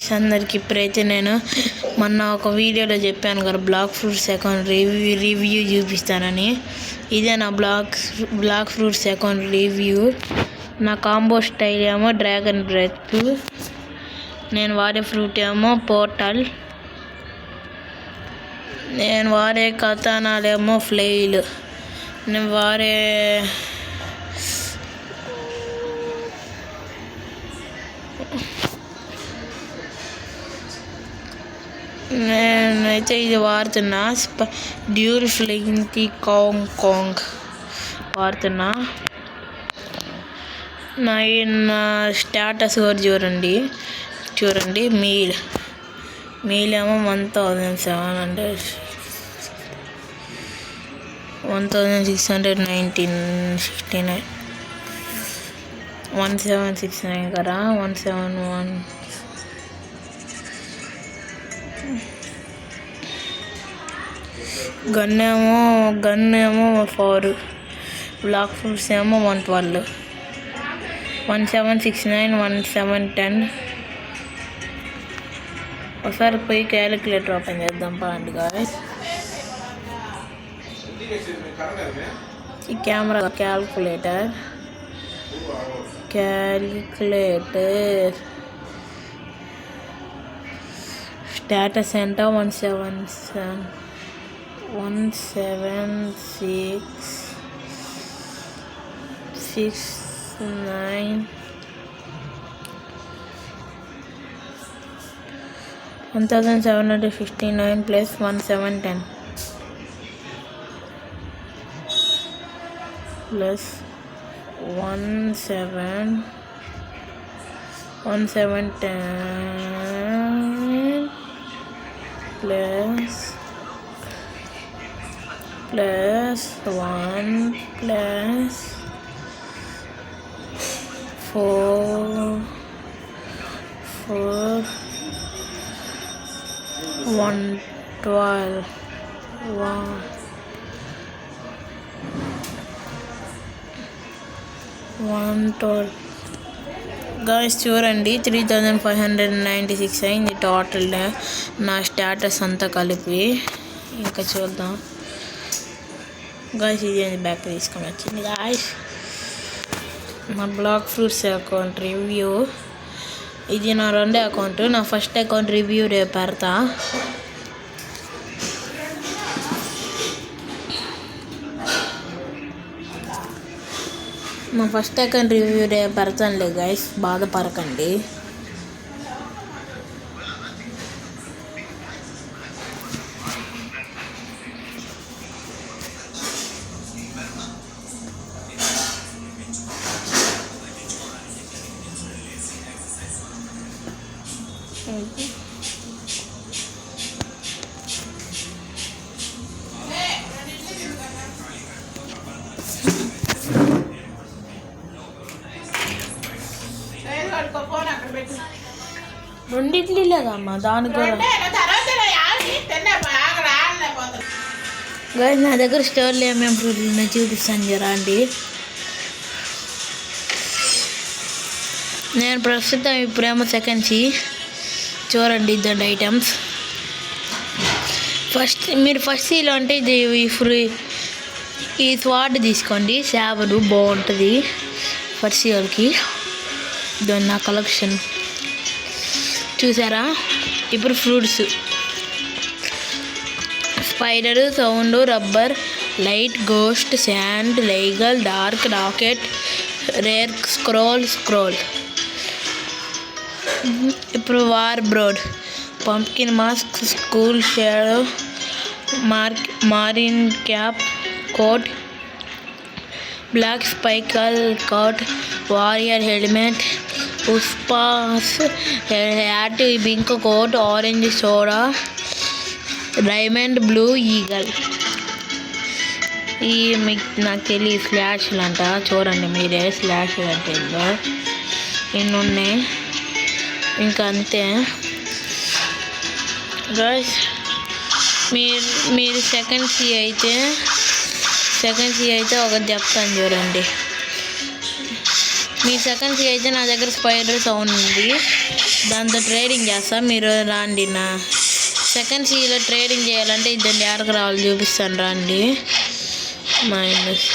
అందరికి ఇప్పుడైతే నేను మొన్న ఒక వీడియోలో చెప్పాను కదా బ్లాక్ ఫ్రూట్స్ అకౌంట్ రివ్యూ చూపిస్తానని. ఇదే నా బ్లాక్ ఫ్రూట్స్ అకౌంట్ రివ్యూ. నా కాంబో స్టైల్ ఏమో డ్రాగన్ బ్రెత్, నేను వాడే ఫ్రూట్ ఏమో పోర్టల్, నేను వాడే కథనాలేమో ఫ్లెయిల్, నేను వాడే నేనైతే ఇది వాడుతున్నా డ్యూల్ ఫ్లింకి కాంగ్ వాడుతున్నా. నా స్టేటస్ కూడా చూడండి. మీల్ ఏమో 1669 1769 కదా 171. గన్ ఏమో 4, బ్లాక్ ఫ్రూట్స్ ఏమో 112, 1769 1710. ఒకసారి పోయి క్యాలిక్యులేటర్ ఓపెన్ చేద్దాం పదండి గాయ్స్. ఈ కెమెరా క్యాలిక్యులేటర్ స్టేటస్ ఎంత 17669 1759 plus 1710 plus 1710 plus 1 plus 4 112 guys చూడండి 3596 అయింది టోటల్ నా స్టేటస్ అంతా కలిపి. ఇంకా చూద్దాం గాయ్స్, ఇది బ్యాక్ తీసుకొని వచ్చింది గాయ్స్ నా బ్లాక్ ఫ్రూట్స్ అకౌంట్ రివ్యూ. ఇది నా రెండో అకౌంట్. నా ఫస్ట్ అకౌంట్ రివ్యూ రేపు పెడతా. మా ఫస్ట్ అకౌంట్ రివ్యూ రేపు పెడతానులే గైస్, బాధపడకండి. రెండిట్లీ లేదమ్మా దానికి కూడా గైస్ నా దగ్గర స్టోర్లో ఏమేమి ఫ్రూట్లు ఉన్నాయి చూపిస్తాను జరా అండి. నేను ప్రస్తుతం ఇప్పుడేమో సెకండ్స్ చూడండి ఇద్దరు ఐటమ్స్. మీరు ఫస్ట్ సీలో అంటే ఇది ఈ స్వాడ్ తీసుకోండి, సేవడు బాగుంటుంది ఫస్ట్ సీల్కి. దాని నా కలెక్షన్ చూసారా. ఇప్పుడు fruits spider, sound, rubber, light, ghost, sand, లైగల్, డార్క్, రాకెట్, రేర్, స్క్రోల్. ఇప్పుడు war broad, pumpkin mask, school shadow, marine cap, coat, black spiky coat, warrior helmet, పుష్పాస్ hat, pink coat, orange soda, diamond blue eagle. ఈ మీకు నాకు తెలియదు స్లాష్లు అంట, చూడండి మీరే స్లాష్లు అంటే ఏందో. ఇన్ని ఉన్నాయి ఇంకా అంతే గైస్. మీరు సెకండ్ సి అయితే ఒకటి చెప్తాను చూడండి. మీ సెకండ్ సి అయితే నా దగ్గర స్పైడర్ సౌండ్ ఉంది, దాంతో ట్రేడింగ్ చేస్తా. మీరు రాండి. నా సెకండ్ సిలో ట్రేడింగ్ చేయాలంటే ఇద్దరు యారకు రావాలి చూపిస్తాను రండి. మైనస్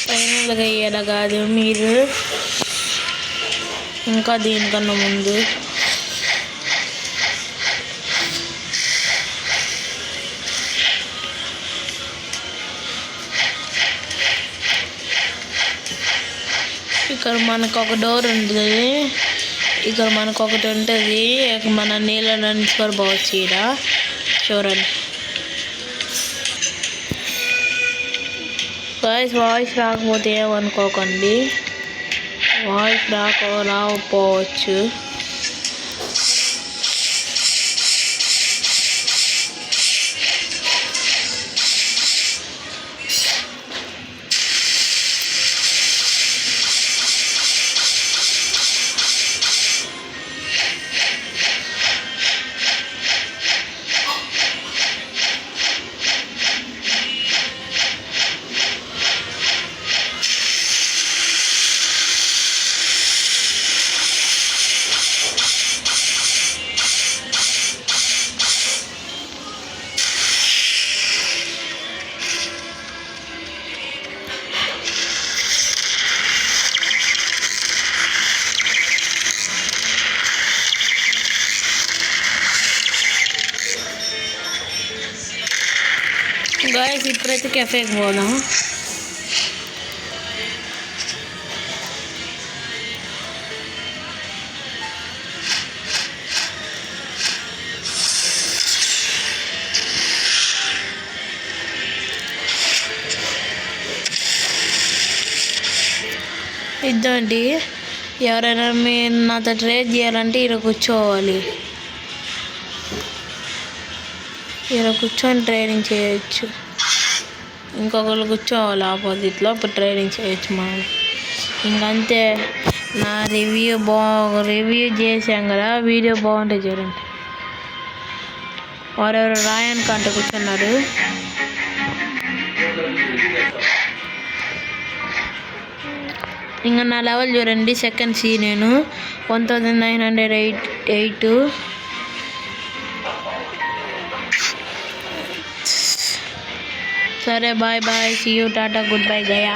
ఫైనల్గా ఇలా కాదు, మీరు ఇంకా దీనికన్నా ముందు ఇక్కడ మనకు ఒక డోర్ ఉంటుంది, ఇక్కడ మనకు ఒకటి ఉంటుంది, మన నీళ్ళ నుంచి పోవచ్చు. ఇక్కడ చూడండి వాయిస్ రాకపోతే ఏమనుకోకండి, వాయిస్ రాకపోవచ్చు. గాయస్ ఇప్పుడైతే కెఫేకి పోదాం. ఇద్దండి, ఎవరైనా మీరు నాతో ట్రేడ్ చేయాలంటే ఇక్కడ కూర్చోవాలి, ఇక్కడ కూర్చొని ట్రేడింగ్ చేయొచ్చు. ఇంకొకరు కూర్చోవాలి ఆపోజిట్లో, అప్పుడు ట్రేడింగ్ చేయొచ్చు మనం. ఇంకంతే. నా రివ్యూ చేసాం కదా, వీడియో బాగుంటే చూడండి. వారెవరు రాయన్ కంట కూర్చున్నారు. ఇంకా నా లెవెల్ చూడండి, సెకండ్ సి నేను 1908. సరే bye bye, see you, tata, goodbye, Gaya.